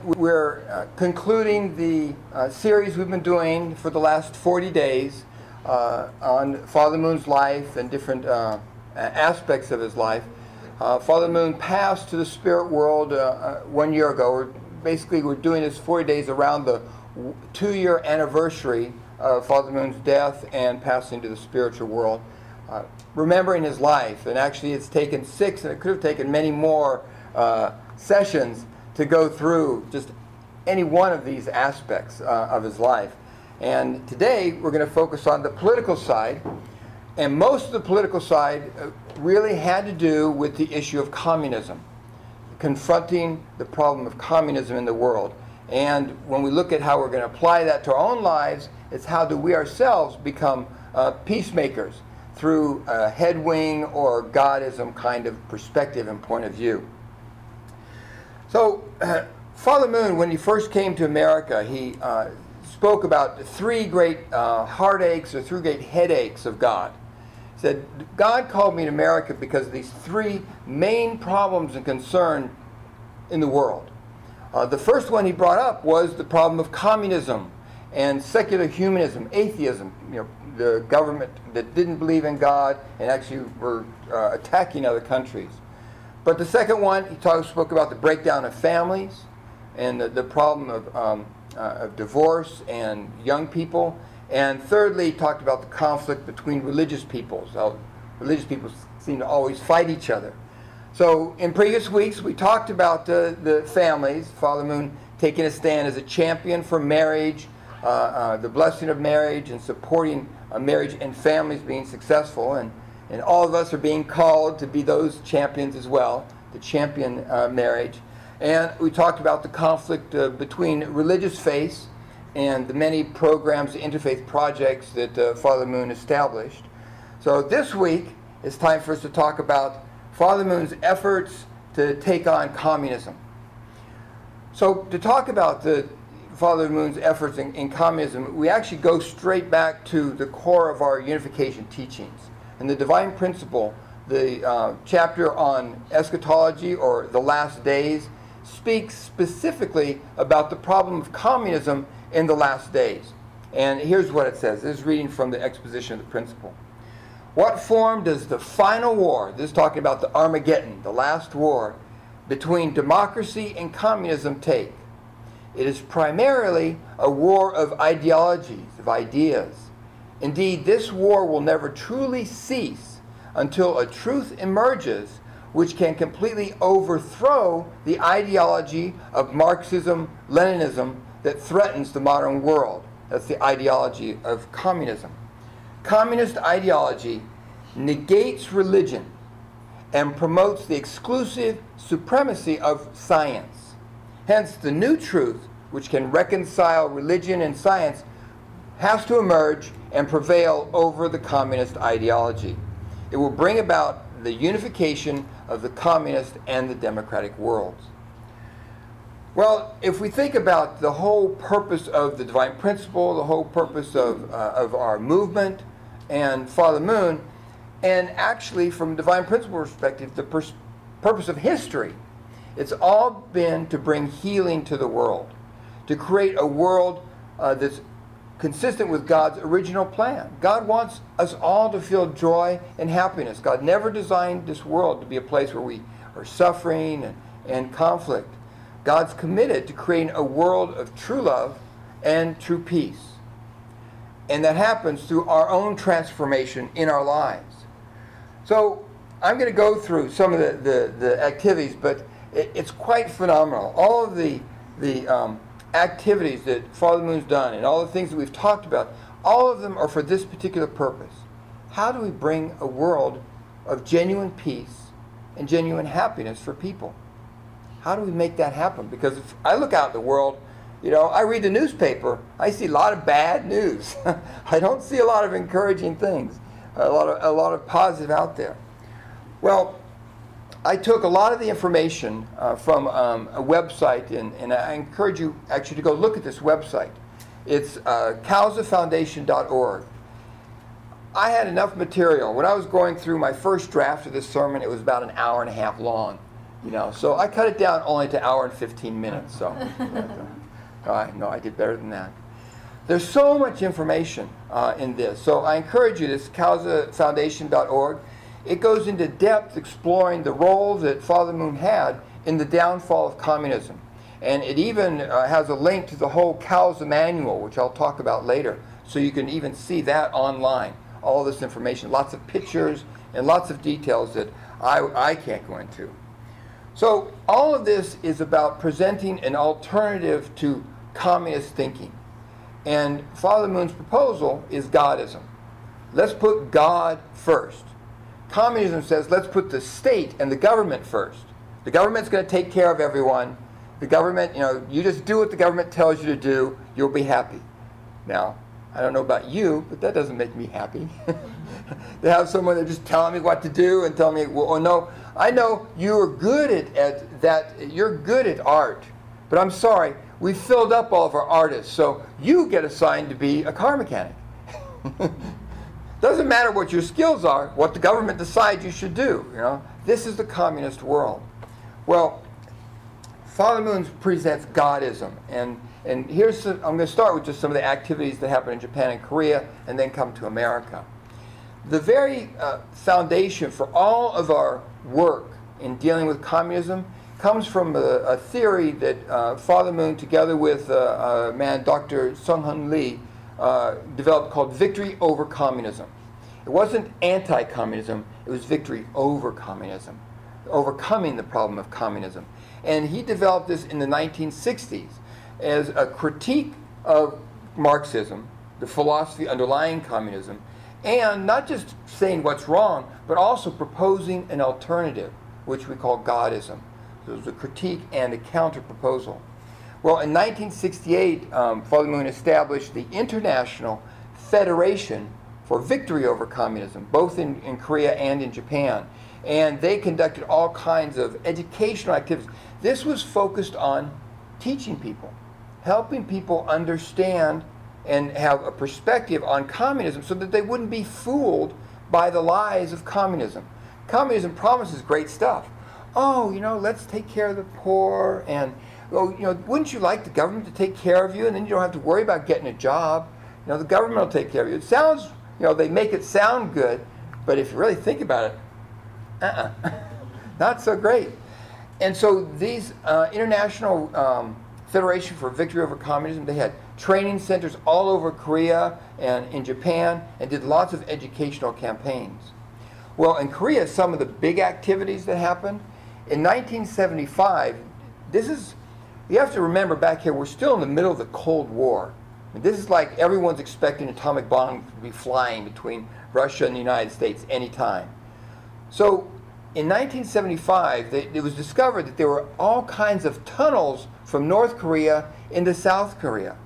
we're concluding the series we've been doing for the last 40 days on Father Moon's life and different aspects of his life. Father Moon passed to the spirit world 1 year ago. We're doing this 40 days around the 2-year anniversary of Father Moon's death and passing to the spiritual world. Remembering his life, and actually it's taken 6, and it could have taken many more sessions to go through just any one of these aspects of his life. And today we're going to focus on the political side, and most of the political side really had to do with the issue of communism, confronting the problem of communism in the world. And when we look at how we're going to apply that to our own lives, it's how do we ourselves become peacemakers through a headwing or Godism kind of perspective and point of view. So Father Moon, when he first came to America, he spoke about 3 great heartaches or 3 great headaches of God. He said, God called me to America because of these 3 main problems and concern in the world. The first one he brought up was the problem of communism and secular humanism, atheism, the government that didn't believe in God and actually were attacking other countries. But the second one, he spoke about the breakdown of families and the problem of divorce and young people. And thirdly, he talked about the conflict between religious peoples. How religious peoples seem to always fight each other. So in previous weeks, we talked about the families, Father Moon taking a stand as a champion for marriage, the blessing of marriage, and supporting marriage and families being successful. And all of us are being called to be those champions as well, to champion marriage. And we talked about the conflict between religious faiths and the many programs, interfaith projects that Father Moon established. So this week, it's time for us to talk about Father Moon's efforts to take on communism. So to talk about Father Moon's efforts in communism, we actually go straight back to the core of our Unification teachings. And the Divine Principle, the chapter on Eschatology, or the last days, speaks specifically about the problem of communism in the last days. And here's what it says. This is reading from the exposition of the principle. What form does the final war, this is talking about the Armageddon, the last war, between democracy and communism take? It is primarily a war of ideologies, of ideas. Indeed, this war will never truly cease until a truth emerges which can completely overthrow the ideology of Marxism, Leninism that threatens the modern world. That's the ideology of communism. Communist ideology negates religion and promotes the exclusive supremacy of science. Hence, the new truth, which can reconcile religion and science, has to emerge and prevail over the communist ideology. It will bring about the unification of the communist and the democratic worlds. Well, if we think about the whole purpose of the Divine Principle, the whole purpose of our movement and Father Moon, and actually from Divine Principle perspective, the purpose of history, it's all been to bring healing to the world, to create a world that's consistent with God's original plan. God wants us all to feel joy and happiness. God never designed this world to be a place where we are suffering and conflict. God's committed to creating a world of true love and true peace. And that happens through our own transformation in our lives. So I'm going to go through some of the activities, but it's quite phenomenal. All of the activities that Father Moon's done and all the things that we've talked about, all of them are for this particular purpose. How do we bring a world of genuine peace and genuine happiness for people? How do we make that happen? Because if I look out in the world, I read the newspaper, I see a lot of bad news. I don't see a lot of encouraging things, a lot of positive out there. Well, I took a lot of the information from a website, and I encourage you actually to go look at this website. It's causafoundation.org. I had enough material. When I was going through my first draft of this sermon, it was about an hour and a half long. So I cut it down only to 1 hour and 15 minutes. So I did better than that. There's so much information in this. So I encourage you, this KAUSAFoundation.org. It goes into depth exploring the role that Father Moon had in the downfall of communism. And it even has a link to the whole KAUSA manual, which I'll talk about later. So you can even see that online, all this information, lots of pictures and lots of details that I can't go into. So all of this is about presenting an alternative to communist thinking. And Father Moon's proposal is Godism. Let's put God first. Communism says let's put the state and the government first. The government's going to take care of everyone. The government, you just do what the government tells you to do, you'll be happy. Now, I don't know about you, but that doesn't make me happy. To have someone that's just telling me what to do and telling me, well, no, I know you're good at that, you're good at art, but I'm sorry, we filled up all of our artists, so you get assigned to be a car mechanic. Doesn't matter what your skills are, what the government decides you should do. This is the communist world. Well, Father Moon presents Godism, and I'm going to start with just some of the activities that happen in Japan and Korea, and then come to America. The very foundation for all of our work in dealing with communism comes from a theory that Father Moon, together with a man, Dr. Sung-Hun Lee, developed called victory over communism. It wasn't anti-communism, it was victory over communism, overcoming the problem of communism. And he developed this in the 1960s as a critique of Marxism, the philosophy underlying communism, and not just saying what's wrong, but also proposing an alternative, which we call Godism. So it was a critique and a counter-proposal. Well, in 1968, Father Moon established the International Federation for Victory over Communism, both in Korea and in Japan. And they conducted all kinds of educational activities. This was focused on teaching people, helping people understand and have a perspective on communism so that they wouldn't be fooled by the lies of communism. Communism promises great stuff. Oh, let's take care of the poor, and wouldn't you like the government to take care of you, and then you don't have to worry about getting a job. The government will take care of you. It sounds, they make it sound good, but if you really think about it, not so great. And so these International Federation for Victory over Communism, they had training centers all over Korea and in Japan, and did lots of educational campaigns. Well, in Korea, some of the big activities that happened, in 1975, you have to remember back here, we're still in the middle of the Cold War. This is like everyone's expecting atomic bombs to be flying between Russia and the United States anytime. So in 1975, it was discovered that there were all kinds of tunnels from North Korea into South Korea,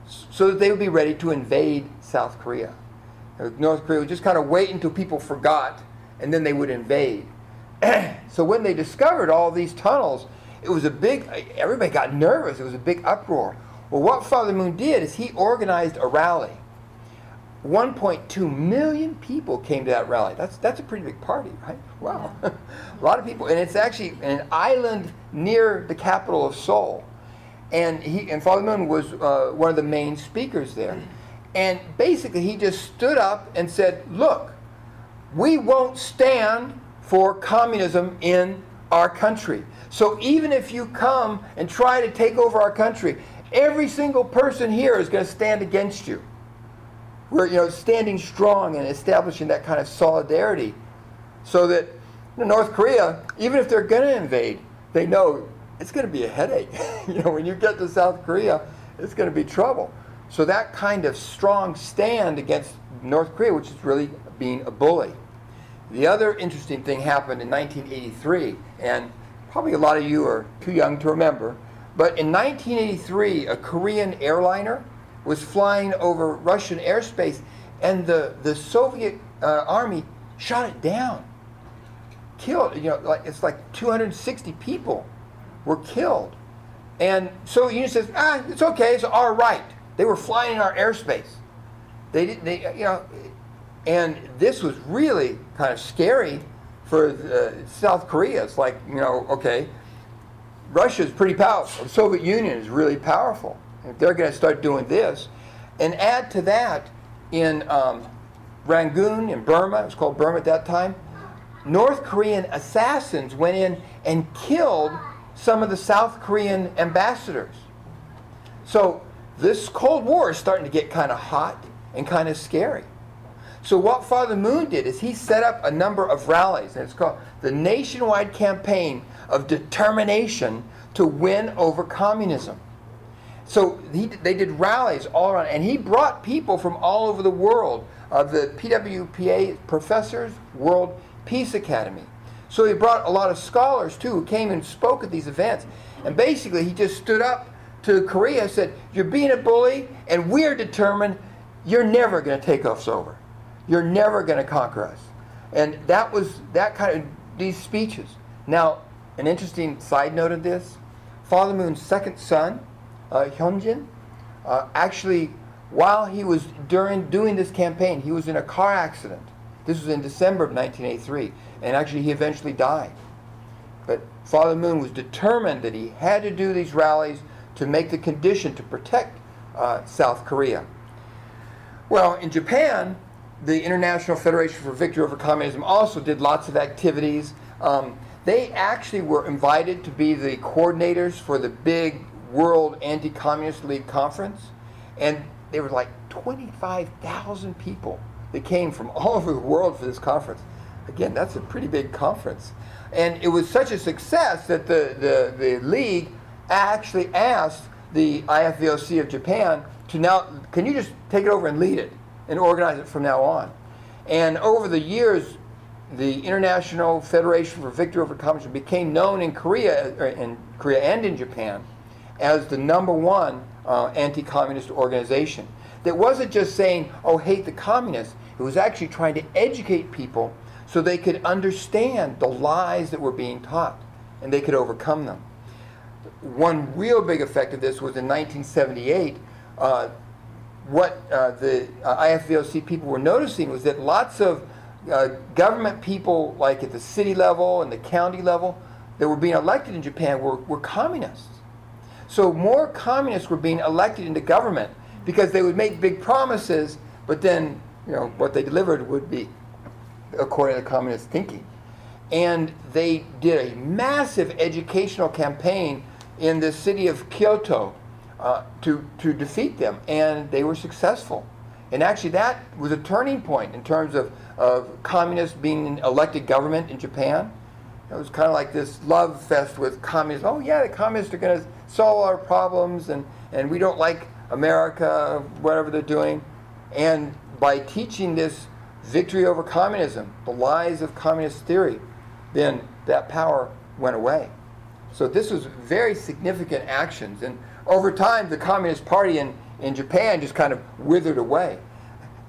so that they would be ready to invade South Korea. North Korea would just kind of wait until people forgot, and then they would invade. So when they discovered all these tunnels, it was everybody got nervous. It was a big uproar. Well, what Father Moon did is he organized a rally. 1.2 million people came to that rally. That's a pretty big party, right? Wow. A lot of people. And it's actually an island near the capital of Seoul. And Father Moon was one of the main speakers there. And basically he just stood up and said, look, we won't stand for communism in our country. So even if you come and try to take over our country, every single person here is going to stand against you. We're standing strong and establishing that kind of solidarity so that North Korea, even if they're going to invade, they know it's going to be a headache. When you get to South Korea, it's going to be trouble. So that kind of strong stand against North Korea, which is really being a bully. The other interesting thing happened in 1983, and probably a lot of you are too young to remember, but in 1983, a Korean airliner was flying over Russian airspace, and the Soviet army shot it down. Killed, it's like 260 people were killed. And Soviet Union says, it's okay, it's our right. They were flying in our airspace. And this was really kind of scary for South Korea, it's like, okay, Russia's pretty powerful. The Soviet Union is really powerful. If they're going to start doing this, and add to that, in Rangoon, in Burma, it was called Burma at that time, North Korean assassins went in and killed some of the South Korean ambassadors. So this Cold War is starting to get kind of hot and kind of scary. So what Father Moon did is he set up a number of rallies, and it's called the Nationwide Campaign of Determination to Win Over Communism. So they did rallies all around, and he brought people from all over the world, the PWPA professors, World Peace Academy. So he brought a lot of scholars too who came and spoke at these events. And basically he just stood up to Korea and said, you're being a bully, and we're determined you're never going to take us over. You're never going to conquer us. And that was that kind of these speeches. Now, an interesting side note of this, Father Moon's second son, Hyunjin, actually, while he was doing this campaign, he was in a car accident. This was in December of 1983, and actually he eventually died. But Father Moon was determined that he had to do these rallies to make the condition to protect South Korea. Well, in Japan, the International Federation for Victory Over Communism also did lots of activities. They actually were invited to be the coordinators for the big World Anti-Communist League Conference, and there were like 25,000 people that came from all over the world for this conference. Again, that's a pretty big conference. And it was such a success that the League actually asked the IFVOC of Japan to now, can you just take it over and lead it and organize it from now on? And over the years, the International Federation for Victory Over Communism became known in Korea and in Japan as the #1 anti-communist organization. That wasn't just saying, oh, hate the communists. It was actually trying to educate people so they could understand the lies that were being taught and they could overcome them. One real big effect of this was in 1978. What the IFVOC people were noticing was that lots of government people, like at the city level and the county level, that were being elected in Japan were communists. So more communists were being elected into government because they would make big promises, but then what they delivered would be according to communist thinking. And they did a massive educational campaign in the city of Kyoto to defeat them, and they were successful. And actually that was a turning point in terms of communists being in elected government in Japan. It was kind of like this love fest with communists. Oh yeah, the communists are going to solve our problems, and we don't like America, whatever they're doing. And by teaching this victory over communism, the lies of communist theory, then that power went away. So this was very significant actions. And over time, the Communist Party in Japan just kind of withered away.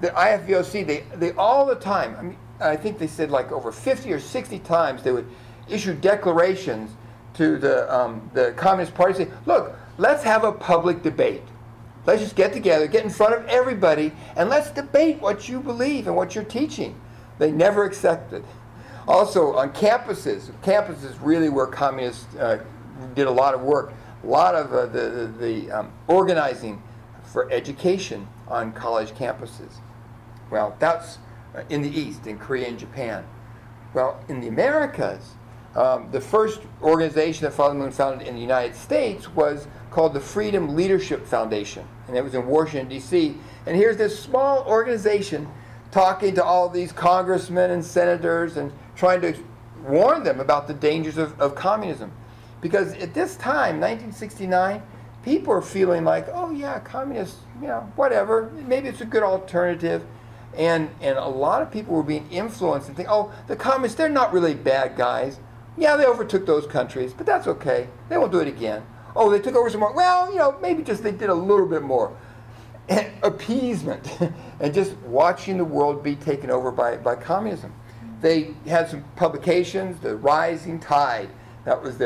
The IFVOC, they all the time, I think they said like over 50 or 60 times they would issue declarations to the Communist Party, say, look, let's have a public debate. Let's just get together, get in front of everybody, and let's debate what you believe and what you're teaching. They never accepted. Also, on campuses really where communists did a lot of work, a lot of the organizing for education on college campuses. Well, that's in the East, in Korea and Japan. Well, in the Americas, the first organization that Father Moon founded in the United States was called the Freedom Leadership Foundation, and it was in Washington, D.C. And here's this small organization talking to all these congressmen and senators and trying to warn them about the dangers of communism. Because at this time, 1969, people are feeling like, oh yeah, communists, whatever, maybe it's a good alternative. And a lot of people were being influenced and think, oh, the communists, they're not really bad guys. Yeah, they overtook those countries, but that's okay. They won't do it again. Oh, they took over some more. Well, maybe just they did a little bit more. And appeasement and just watching the world be taken over by communism. They had some publications, The Rising Tide. That was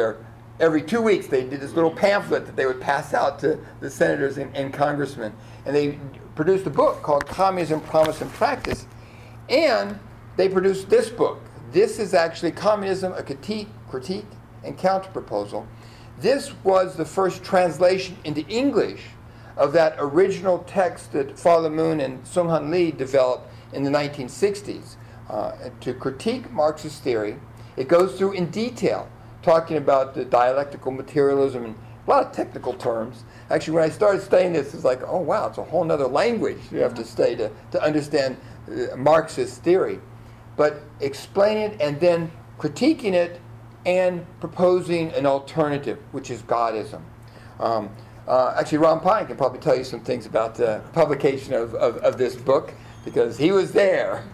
every 2 weeks they did this little pamphlet that they would pass out to the senators and congressmen. And they produced a book called Communism, Promise, and Practice. And they produced this book, this is actually Communism, a critique and counterproposal. This was the first translation into English of that original text that Father Moon and Sung-Han Lee developed in the 1960s to critique Marxist theory. It goes through in detail, talking about the dialectical materialism and a lot of technical terms. Actually, when I started studying this, it's like, oh wow, it's a whole other language you have to study to understand Marxist theory. But explaining it and then critiquing it and proposing an alternative, which is Godism. Actually, Ron Pine can probably tell you some things about the publication of this book, because he was there.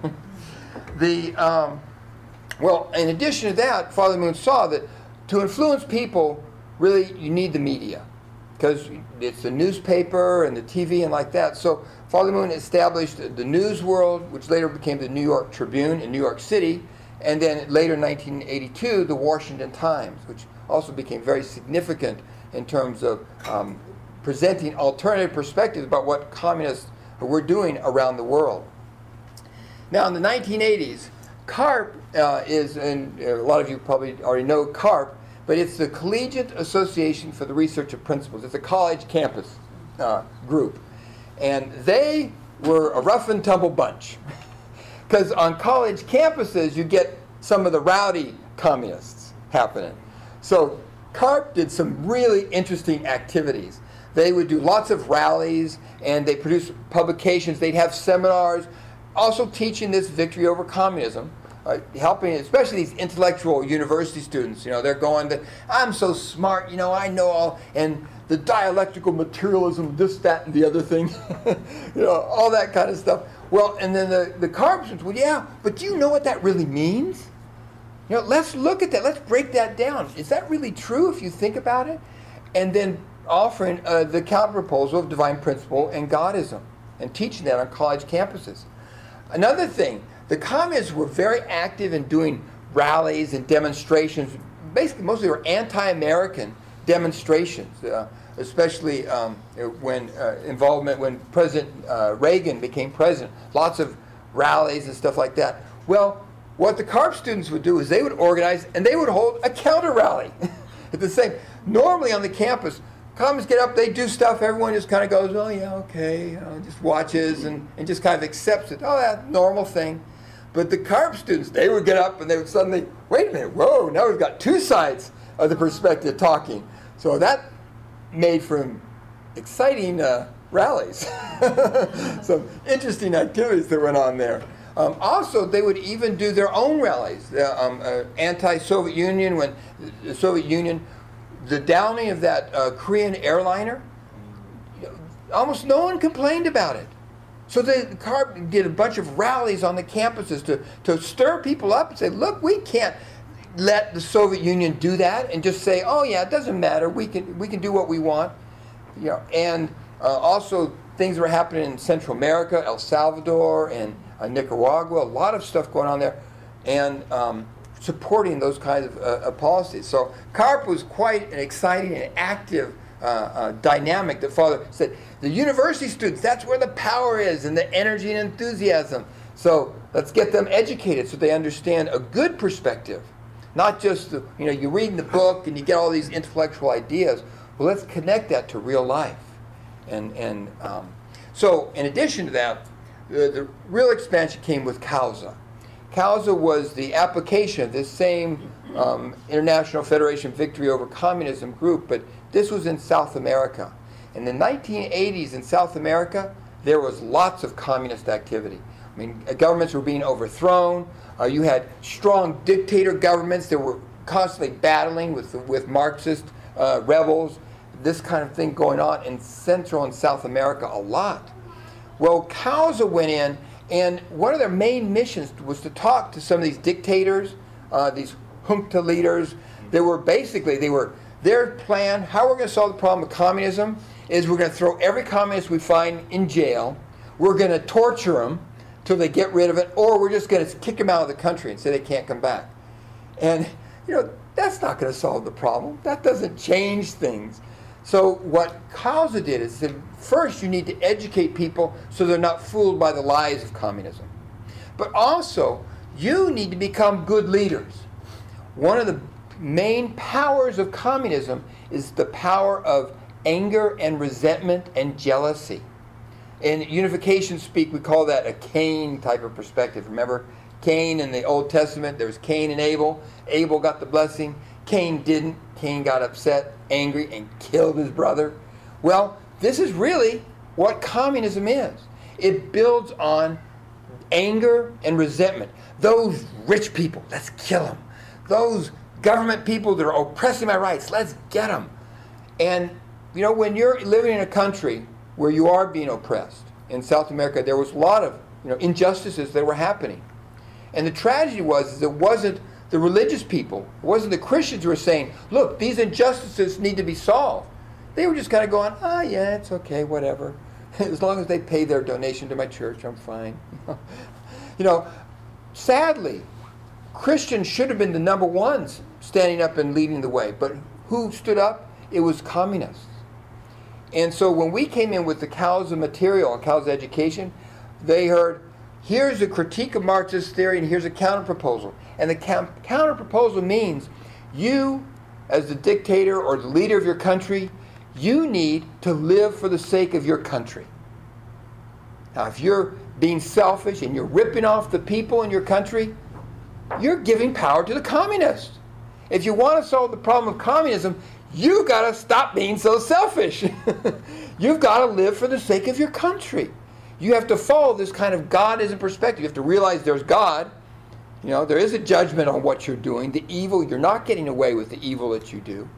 Well, in addition to that, Father Moon saw that to influence people, really, you need the media, because it's the newspaper and the TV and like that. So Father Moon established the News World, which later became the New York Tribune in New York City, and then later in 1982, the Washington Times, which also became very significant in terms of presenting alternative perspectives about what communists were doing around the world. Now, in the 1980s, CARP is, and a lot of you probably already know CARP, but it's the Collegiate Association for the Research of Principles. It's a college campus group. And they were a rough and tumble bunch. Because on college campuses, you get some of the rowdy communists happening. So CARP did some really interesting activities. They would do lots of rallies, and they produced publications. They'd have seminars, also teaching this victory over communism, helping especially these intellectual university students. You know, they're going to, I'm so smart, you know, I know all, and the dialectical materialism, this, that, and the other thing, you know, all that kind of stuff. Well, and then the CARP students, well, yeah, but do you know what that really means? You know, let's look at that. Let's break that down. Is that really true if you think about it? And then offering the counterproposal of divine principle and Godism, and teaching that on college campuses. Another thing, the communists were very active in doing rallies and demonstrations. Basically, mostly were anti-American demonstrations, especially when President Reagan became president. Lots of rallies and stuff like that. Well, what the CARP students would do is they would organize and they would hold a counter rally at the same. Normally on the campus, communists get up, they do stuff, everyone just kind of goes, oh yeah, okay, you know, just watches and just kind of accepts it. Oh, that's a normal thing. But the CARP students, they would get up and they would suddenly, wait a minute, whoa, now we've got two sides of the perspective talking. So that made for exciting rallies. Some interesting activities that went on there. Also, they would even do their own rallies. Anti-Soviet Union, when the Soviet Union, the downing of that Korean airliner, almost no one complained about it. So the CARP did a bunch of rallies on the campuses to stir people up and say, look, we can't let the Soviet Union do that and just say, oh yeah, it doesn't matter, we can do what we want. You know, and also things were happening in Central America, El Salvador, and Nicaragua, a lot of stuff going on there, and supporting those kinds of policies. So CARP was quite an exciting and active dynamic that Father said, the university students, that's where the power is and the energy and enthusiasm. So let's get them educated so they understand a good perspective. Not just, you read in the book and you get all these intellectual ideas. Well, let's connect that to real life. And so in addition to that, the real expansion came with Causa. Causa was the application of this same International Federation Victory Over Communism group, but this was in South America. In the 1980s in South America, there was lots of communist activity. I mean, governments were being overthrown. You had strong dictator governments that were constantly battling with Marxist rebels. This kind of thing going on in Central and South America a lot. Well, Causa went in, and one of their main missions was to talk to some of these dictators, these junta leaders. Their plan, how we're going to solve the problem of communism, is we're going to throw every communist we find in jail. We're going to torture them till they get rid of it, or we're just going to kick them out of the country and say they can't come back. And, that's not going to solve the problem. That doesn't change things. So what Causa did is said, first you need to educate people so they're not fooled by the lies of communism. But also, You need to become good leaders. One of the main powers of communism is the power of anger and resentment and jealousy. In unification speak, we call that a Cain type of perspective. Remember Cain in the Old Testament? There was Cain and Abel. Abel got the blessing. Cain didn't. Cain got upset, angry, and killed his brother. Well, this is really what communism is. It builds on anger and resentment. Those rich people, let's kill them. Those government people that are oppressing my rights, let's get them. And, you know, when you're living in a country where you are being oppressed, in South America, there was a lot of, injustices that were happening. And the tragedy was it wasn't the religious people, it wasn't the Christians who were saying, look, these injustices need to be solved. They were just kind of going, yeah, it's okay, whatever. As long as they pay their donation to my church, I'm fine. Sadly, Christians should have been the number ones standing up and leading the way. But who stood up? It was communists. And so when we came in with the cows of material and cows of education, they heard, here's a critique of Marxist theory and here's a counter-proposal. And the counter-proposal means you, as the dictator or the leader of your country, you need to live for the sake of your country. Now, if you're being selfish and you're ripping off the people in your country, you're giving power to the communists. If you want to solve the problem of communism, you've got to stop being so selfish. You've got to live for the sake of your country. You have to follow this kind of Godism perspective. You have to realize there's God. There is a judgment on what you're doing. The evil, you're not getting away with the evil that you do.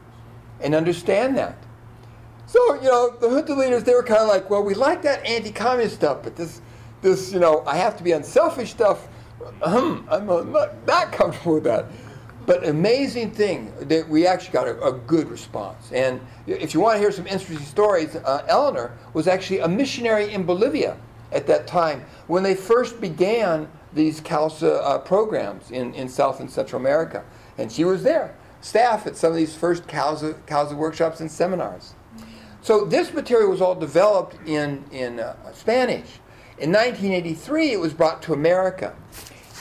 And understand that. So, the junta leaders, they were kind of like, well, we like that anti-communist stuff, but this, I have to be unselfish stuff, I'm not that comfortable with that. But amazing thing, that we actually got a good response. And if you want to hear some interesting stories, Eleanor was actually a missionary in Bolivia at that time when they first began these CALSA programs in South and Central America. And she was there, staff at some of these first CALSA workshops and seminars. So this material was all developed in Spanish. In 1983, it was brought to America.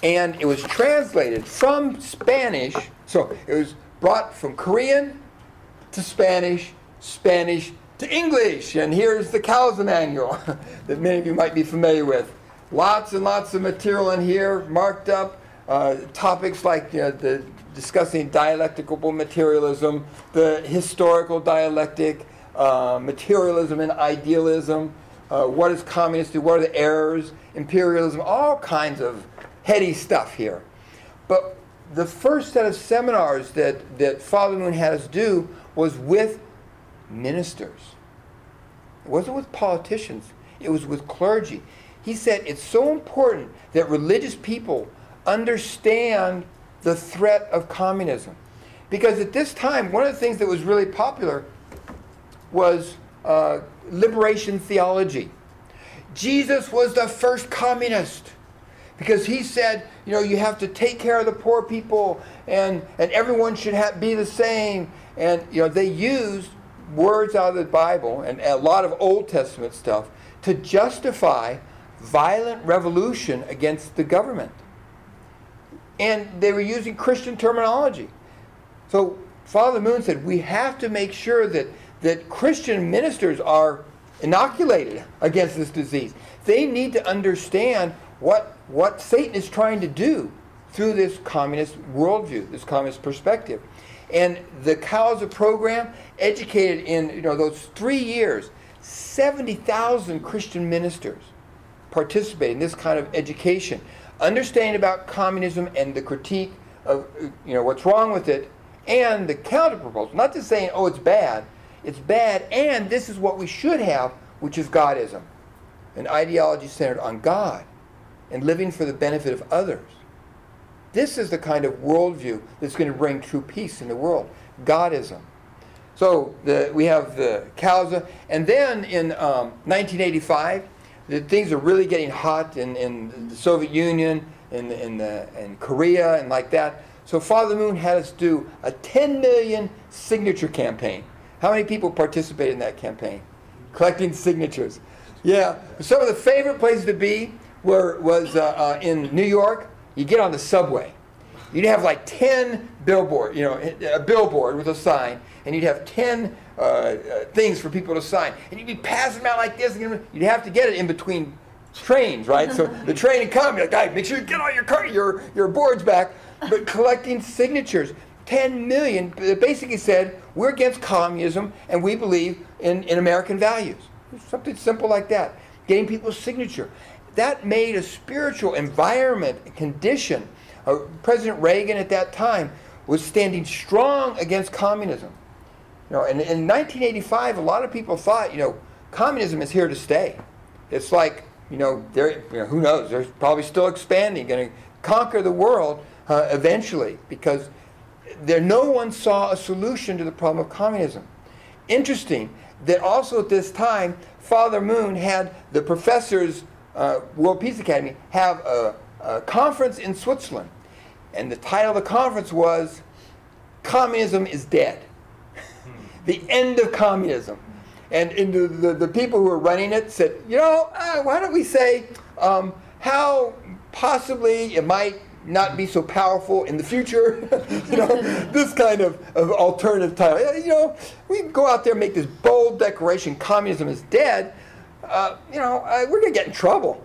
And it was translated from Spanish. So it was brought from Korean to Spanish, Spanish to English. And here's the CALSA manual that many of you might be familiar with. Lots and lots of material in here, marked up. Topics like the discussing dialectical materialism, the historical dialectic, materialism and idealism, what is communism, what are the errors, imperialism, all kinds of heady stuff here. But the first set of seminars that Father Moon had us do was with ministers. It wasn't with politicians. It was with clergy. He said it's so important that religious people understand the threat of communism. Because at this time, one of the things that was really popular was liberation theology. Jesus was the first communist because he said, you have to take care of the poor people and everyone should be the same. And they used words out of the Bible and a lot of Old Testament stuff to justify violent revolution against the government. And they were using Christian terminology. So Father Moon said, we have to make sure that Christian ministers are inoculated against this disease. They need to understand what Satan is trying to do through this communist worldview, this communist perspective. And the CALSA program educated in those 3 years, 70,000 Christian ministers participate in this kind of education, understanding about communism and the critique of what's wrong with it, and the counter-proposal. Not just saying, oh, it's bad, and this is what we should have, which is Godism, an ideology centered on God and living for the benefit of others. This is the kind of worldview that's going to bring true peace in the world, Godism. So we have the CALSA, and then in 1985, things are really getting hot in the Soviet Union, in Korea, and like that. So Father Moon had us do a 10 million signature campaign. How many people participated in that campaign? Collecting signatures. Yeah. Some of the favorite places to be was in New York. you get on the subway. You'd have like 10 billboard, a billboard with a sign, and you'd have 10 things for people to sign. And you'd be passing them out like this, and you'd have to get it in between trains, right? So the train would come, you're like, guys, make sure you get all your boards back. But collecting signatures, 10 million, basically said, we're against communism, and we believe in American values. Something simple like that. Getting people's signature. That made a spiritual environment, condition. President Reagan at that time was standing strong against communism. And in 1985, a lot of people thought, communism is here to stay. It's like, who knows? They're probably still expanding, going to conquer the world eventually, because no one saw a solution to the problem of communism. Interesting that also at this time, Father Moon had the professors, World Peace Academy, have a conference in Switzerland. And the title of the conference was, Communism is Dead. The end of communism. And the people who were running it said, why don't we say how possibly it might not be so powerful in the future. This kind of alternative title. We can go out there and make this bold declaration, communism is dead. We're going to get in trouble.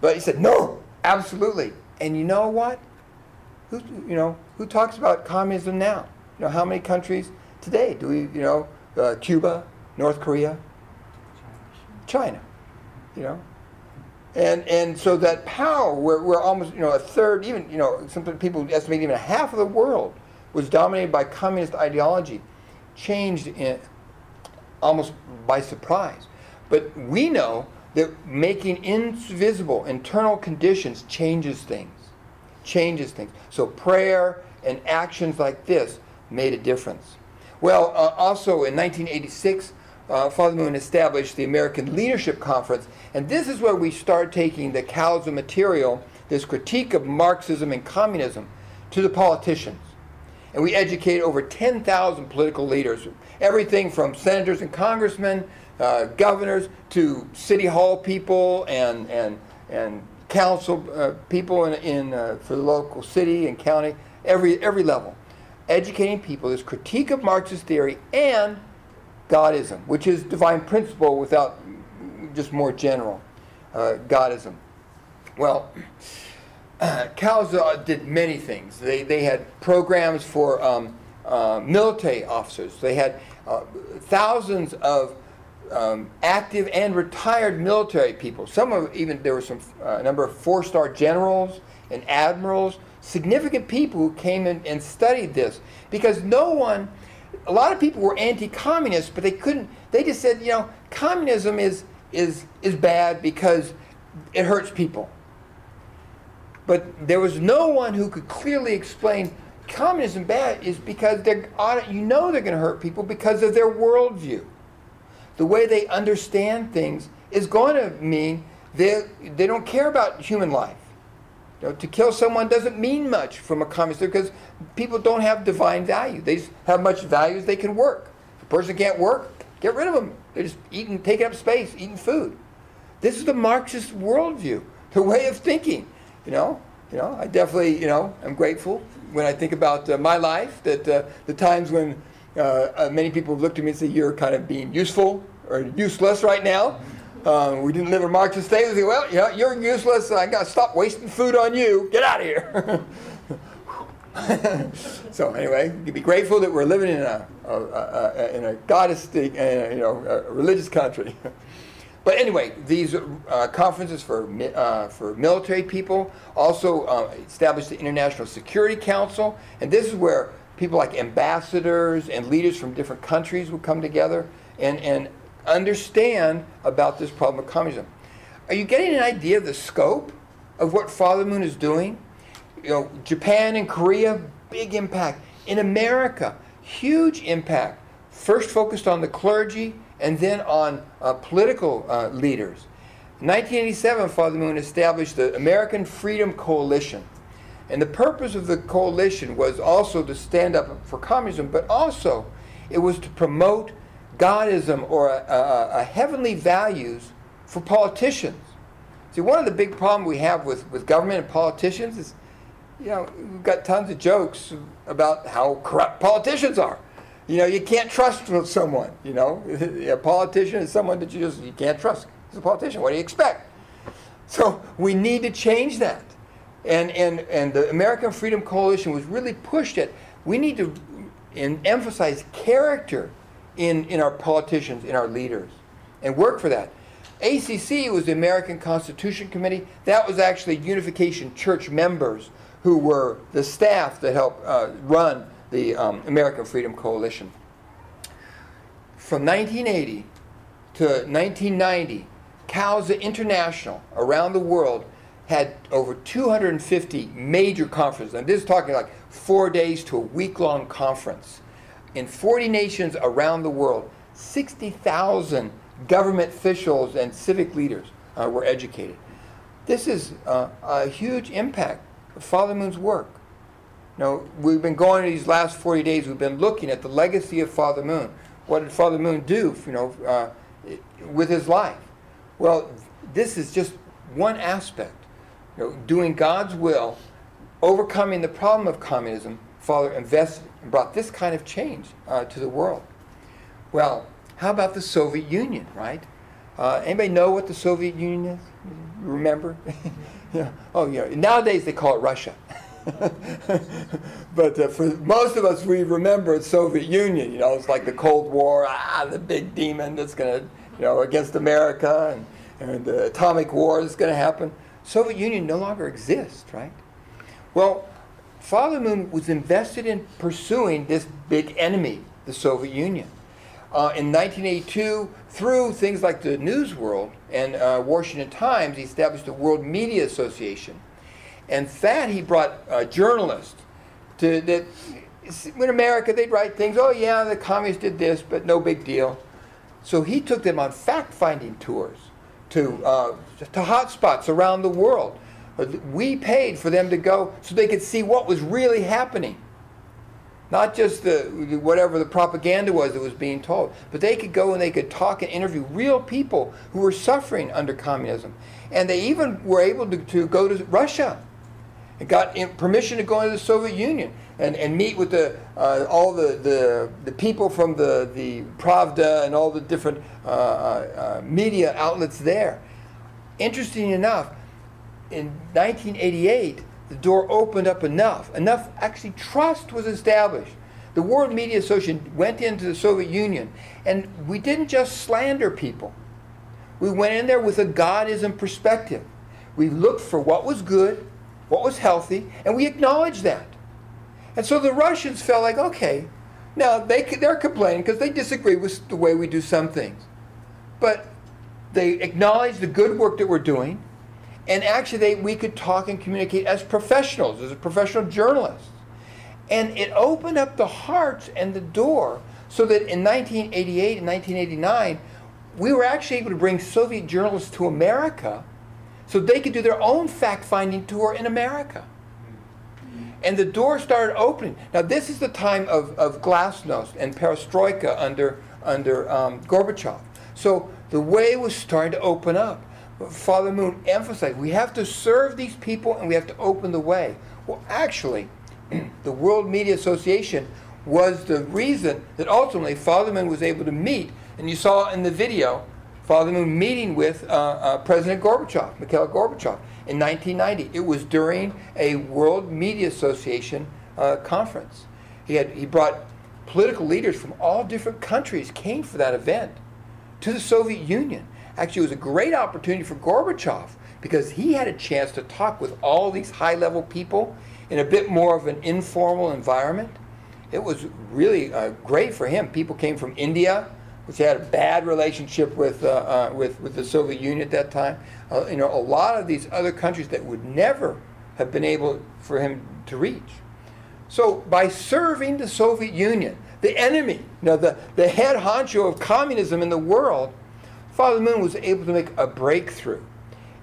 But he said, no, absolutely. And you know what? Who talks about communism now? How many countries today do we, Cuba, North Korea, China, And so that power, we're almost, a third, even, some people estimate even half of the world was dominated by communist ideology, changed almost by surprise. But we know that making invisible internal conditions changes things. So prayer and actions like this made a difference. Well, also in 1986, Father Moon established the American Leadership Conference, and this is where we start taking the cows of material, this critique of Marxism and communism, to the politicians. And we educate over 10,000 political leaders, everything from senators and congressmen, governors, to city hall people and council people for the local city and county, every level. Educating people this critique of Marxist theory and Godism, which is divine principle without just more general Godism. Well, cows did many things. They had programs for military officers. They had thousands of active and retired military people. There were a number of 4-star generals and admirals, significant people who came in and studied this, because a lot of people were anti-communist, but they just said, communism is bad because it hurts people. But there was no one who could clearly explain communism bad is because they're going to hurt people because of their worldview. The way they understand things is going to mean they don't care about human life. To kill someone doesn't mean much from a communist because people don't have divine value. They just have much value as they can work. If a person can't work, get rid of them. They're just taking up space, eating food. This is the Marxist worldview, the way of thinking. I definitely, I'm grateful when I think about my life, that the times when many people have looked at me and said, you're kind of being useful or useless right now. We didn't live in Marxist state. We say, well, you're useless. I got to stop wasting food on you. Get out of here. So anyway, you can be grateful that we're living in a goddess, a religious country. But anyway, these conferences for military people also established the International Security Council, and this is where people like ambassadors and leaders from different countries would come together and understand about this problem of communism. Are you getting an idea of the scope of what Father Moon is doing? Japan and Korea, big impact. In America, huge impact. First focused on the clergy and then on political leaders. In 1987, Father Moon established the American Freedom Coalition. And the purpose of the coalition was also to stand up for communism, but also it was to promote Godism or a heavenly values for politicians. See, one of the big problems we have with government and politicians is we've got tons of jokes about how corrupt politicians are. You can't trust someone. A politician is someone that you can't trust. He's a politician. What do you expect? So we need to change that. And the American Freedom Coalition was really pushed at, we need to emphasize character in our politicians, in our leaders, and work for that. ACC was the American Constitution Committee. That was actually Unification Church members who were the staff that helped run the American Freedom Coalition. From 1980 to 1990, CAUSA International around the world had over 250 major conferences. And this is talking like 4 days to a week-long conference. In 40 nations around the world, 60,000 government officials and civic leaders were educated. This is a huge impact of Father Moon's work. We've been going these last 40 days, we've been looking at the legacy of Father Moon. What did Father Moon do, with his life? Well, this is just one aspect. Doing God's will, overcoming the problem of communism, Father invested and brought this kind of change to the world. Well, how about the Soviet Union, right? Anybody know what the Soviet Union is? You remember? Nowadays they call it Russia. But for most of us, we remember the Soviet Union. It's like the Cold War, the big demon that's going to, against America, and the atomic war that's going to happen. Soviet Union no longer exists, right? Well, Father Moon was invested in pursuing this big enemy, the Soviet Union. In 1982, through things like the News World and Washington Times, he established the World Media Association. And that he brought journalists that in America, they'd write things, the communists did this, but no big deal. So he took them on fact-finding tours to hotspots around the world. We paid for them to go so they could see what was really happening. Not just whatever the propaganda was that was being told, but they could go and they could talk and interview real people who were suffering under communism. And they even were able to go to Russia and got permission to go into the Soviet Union and meet with all the people from the Pravda and all the different media outlets there. Interesting enough, in 1988, the door opened up enough actually trust was established. The World Media Association went into the Soviet Union, and we didn't just slander people. We went in there with a Godism perspective. We looked for what was good, what was healthy, and we acknowledged that. And so the Russians felt like, okay, now they're complaining because they disagree with the way we do some things. But they acknowledged the good work that we're doing, and actually we could talk and communicate as professionals, as professional journalists. And it opened up the hearts and the door so that in 1988 and 1989, we were actually able to bring Soviet journalists to America so they could do their own fact-finding tour in America. And the door started opening. Now this is the time of glasnost and perestroika under Gorbachev. So the way was starting to open up. Father Moon emphasized, we have to serve these people and we have to open the way. Well, actually, the World Media Association was the reason that ultimately Father Moon was able to meet, and you saw in the video, Father Moon meeting with President Gorbachev, Mikhail Gorbachev, in 1990. It was during a World Media Association conference. He brought political leaders from all different countries came for that event to the Soviet Union. Actually, it was a great opportunity for Gorbachev because he had a chance to talk with all these high-level people in a bit more of an informal environment. It was really great for him. People came from India, which had a bad relationship with the Soviet Union at that time. A lot of these other countries that would never have been able for him to reach. So by serving the Soviet Union, the enemy, the head honcho of communism in the world, Father Moon was able to make a breakthrough.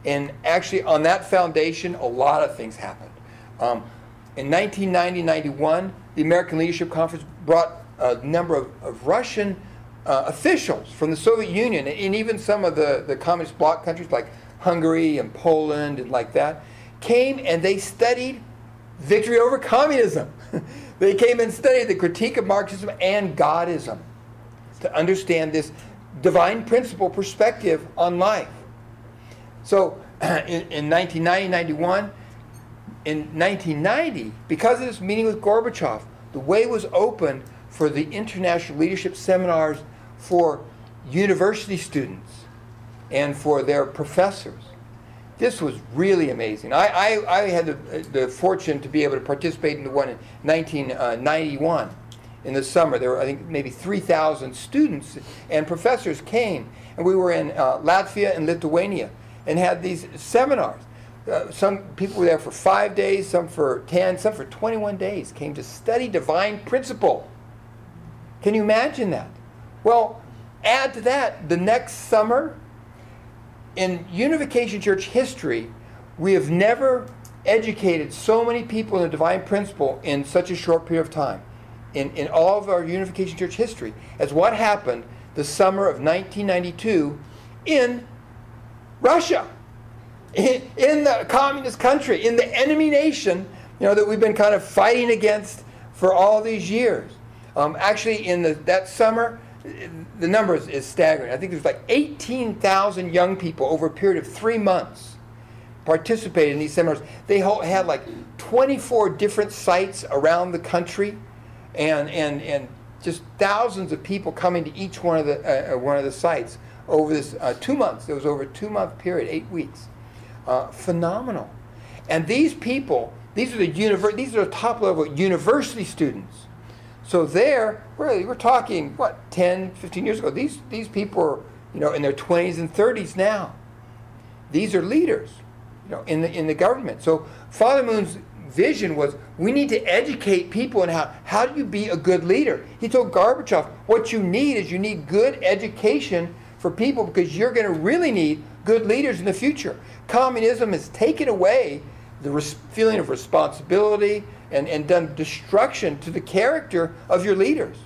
And actually on that foundation, a lot of things happened. In 1990-91, the American Leadership Conference brought a number of Russian officials from the Soviet Union and even some of the communist bloc countries like Hungary and Poland and like that, came and they studied victory over communism. They came and studied the critique of Marxism and Godism to understand this divine principle perspective on life. So in 1990, in 1990, because of this meeting with Gorbachev, the way was opened for the international leadership seminars for university students and for their professors. This was really amazing. I had the fortune to be able to participate in the one in 1991 in the summer. There were, I think, maybe 3,000 students and professors came, and we were in Latvia and Lithuania and had these seminars. Some people were there for 5 days, some for 10, some for 21 days, came to study divine principle. Can you imagine that? Well, add to that, the next summer, in Unification Church history, we have never educated so many people in the divine principle in such a short period of time. In all of our Unification Church history, as what happened the summer of 1992 in Russia, in the communist country, in the enemy nation, that we've been kind of fighting against for all these years. Actually, in that summer, the number is staggering. I think there's like 18,000 young people over a period of 3 months participated in these seminars. They had like 24 different sites around the country, and just thousands of people coming to each one of the sites over this 2 months. It was over a 2-month period, 8 weeks. Phenomenal. And these people, these are the top level university students. So we're talking, 10, 15 years ago. These people are, in their 20s and 30s now. These are leaders, in the government. So Father Moon's vision was, we need to educate people on how do you be a good leader. He told Gorbachev, what you need good education for people, because you're going to really need good leaders in the future. Communism has taken away the feeling of responsibility and done destruction to the character of your leaders.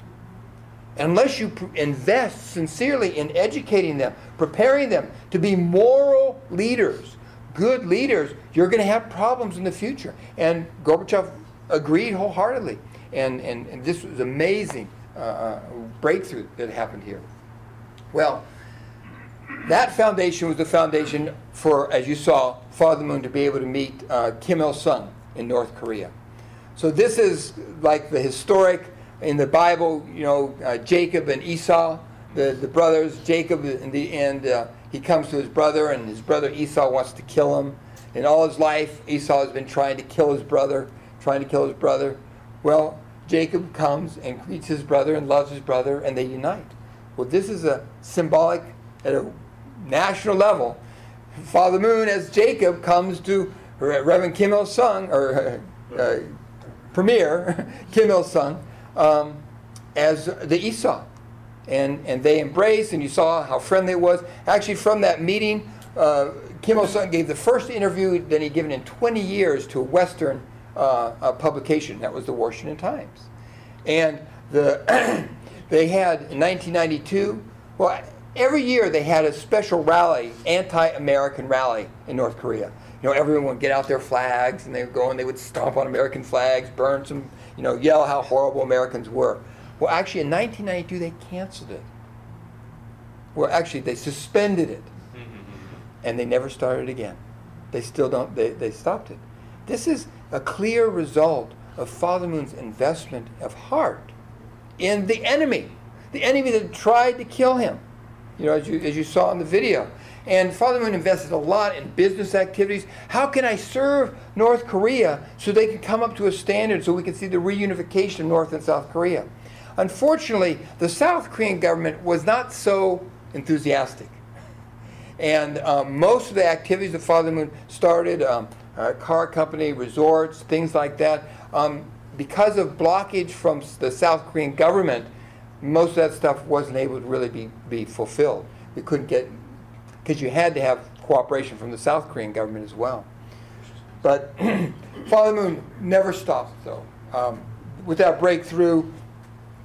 Unless you invest sincerely in educating them, preparing them to be moral leaders, good leaders, you're going to have problems in the future. And Gorbachev agreed wholeheartedly. And this was amazing breakthrough that happened here. Well, that foundation was the foundation for, as you saw, Father Moon to be able to meet Kim Il-sung in North Korea. So this is like the historic, in the Bible, Jacob and Esau, the brothers. Jacob, in the end, he comes to his brother, and his brother Esau wants to kill him. In all his life, Esau has been trying to kill his brother. Well, Jacob comes and greets his brother and loves his brother, and they unite. Well, this is a symbolic, at a national level. Father Moon, as Jacob, comes to Reverend Kim Il-sung, or Premier Kim Il-sung, as the Esau. And they embraced, and you saw how friendly it was. Actually, from that meeting, Kim Il-sung gave the first interview that he'd given in 20 years to a Western publication. That was the Washington Times. And they had, in 1992, every year they had a special rally, anti-American rally in North Korea. Everyone would get out their flags, and they would go and they would stomp on American flags, burn some, yell how horrible Americans were. Well, actually, in 1992, they canceled it. Well, actually, they suspended it. And they never started again. They still don't, they stopped it. This is a clear result of Father Moon's investment of heart in the enemy that tried to kill him, as you saw in the video. And Father Moon invested a lot in business activities. How can I serve North Korea so they can come up to a standard so we can see the reunification of North and South Korea? Unfortunately, the South Korean government was not so enthusiastic. And most of the activities that Father Moon started, car company, resorts, things like that, because of blockage from the South Korean government, most of that stuff wasn't able to really be fulfilled. We couldn't get, because you had to have cooperation from the South Korean government as well. But Father Moon never stopped, though. With that breakthrough,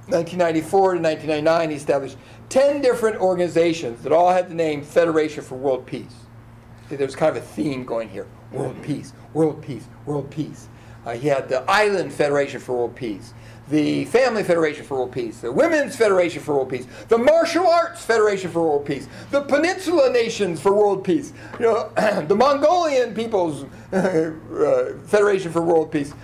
1994 to 1999, he established 10 different organizations that all had the name Federation for World Peace. There's kind of a theme going here. World peace, world peace, world peace. He had the Island Federation for World Peace, the Family Federation for World Peace, the Women's Federation for World Peace, the Martial Arts Federation for World Peace, the Peninsula Nations for World Peace, the Mongolian People's Federation for World Peace.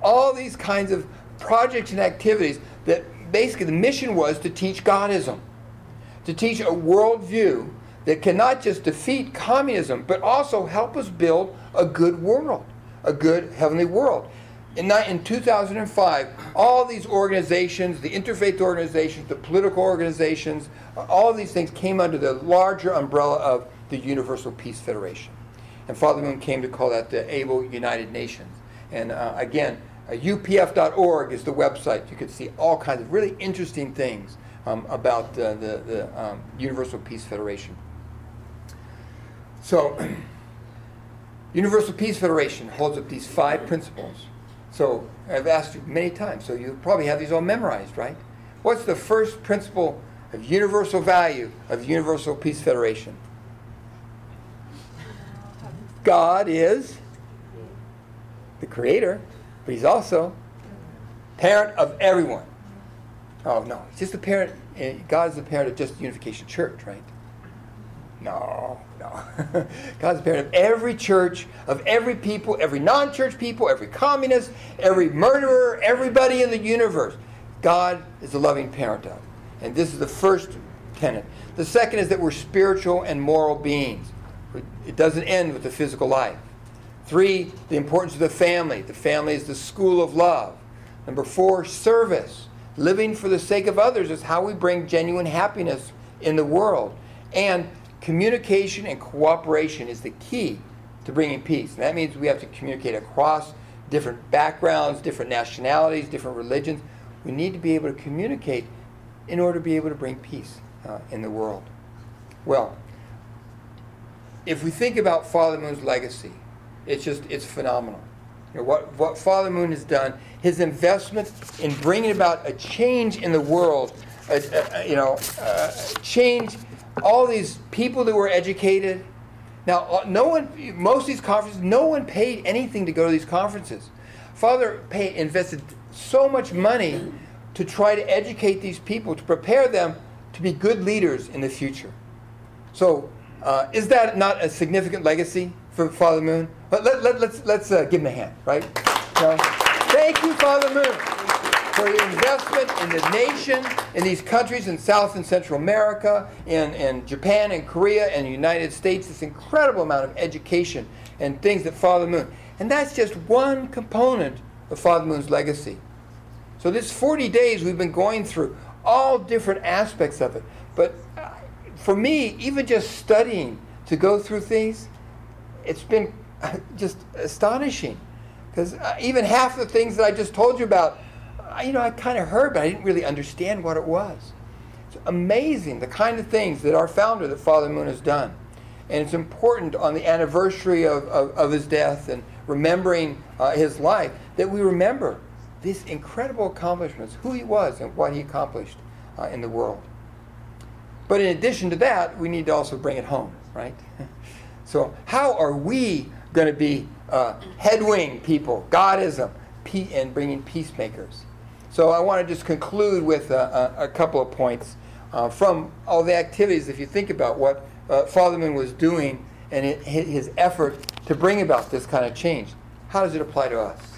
All these kinds of projects and activities that basically the mission was to teach Godism, to teach a worldview that can not just defeat communism, but also help us build a good world, a good heavenly world. In 2005, all these organizations, the interfaith organizations, the political organizations, all of these things came under the larger umbrella of the Universal Peace Federation. And Father Moon came to call that the Able United Nations. And again, UPF.org is the website. You can see all kinds of really interesting things about the Universal Peace Federation. So, Universal Peace Federation holds up these 5 principles. So, I've asked you many times, so you probably have these all memorized, right? What's the first principle of universal value of the Universal Peace Federation? God is the creator, but he's also parent of everyone. Oh, no, he's just the parent. God is the parent of just the Unification Church, right? No. God's the parent of every church, of every people, every non-church people, every communist, every murderer, everybody in the universe. God is the loving parent of. And this is the first tenet. The second is that we're spiritual and moral beings. It doesn't end with the physical life. 3, the importance of the family. The family is the school of love. Number 4, service. Living for the sake of others is how we bring genuine happiness in the world. And communication and cooperation is the key to bringing peace. And that means we have to communicate across different backgrounds, different nationalities, different religions. We need to be able to communicate in order to be able to bring peace in the world. Well, if we think about Father Moon's legacy, it's phenomenal. What Father Moon has done, his investment in bringing about a change in the world, change all these people that were educated. Now, most of these conferences, no one paid anything to go to these conferences. Father invested so much money to try to educate these people, to prepare them to be good leaders in the future. So, is that not a significant legacy for Father Moon? But let's give him a hand, right? So, thank you, Father Moon, for your investment in the nation, in these countries in South and Central America, in Japan and Korea and the United States. This incredible amount of education and things that Father Moon. And that's just one component of Father Moon's legacy. So this 40 days we've been going through all different aspects of it. But for me, even just studying to go through things, it's been just astonishing. Because even half the things that I just told you about, I kind of heard, but I didn't really understand what it was. It's amazing the kind of things that our founder, that Father Moon, has done. And it's important on the anniversary of his death and remembering his life that we remember these incredible accomplishments, who he was and what he accomplished in the world. But in addition to that, we need to also bring it home, right? So how are we going to be headwing people, Godism, and bringing peacemakers? So I want to just conclude with a couple of points from all the activities. If you think about what Father Moon was doing and his effort to bring about this kind of change, how does it apply to us?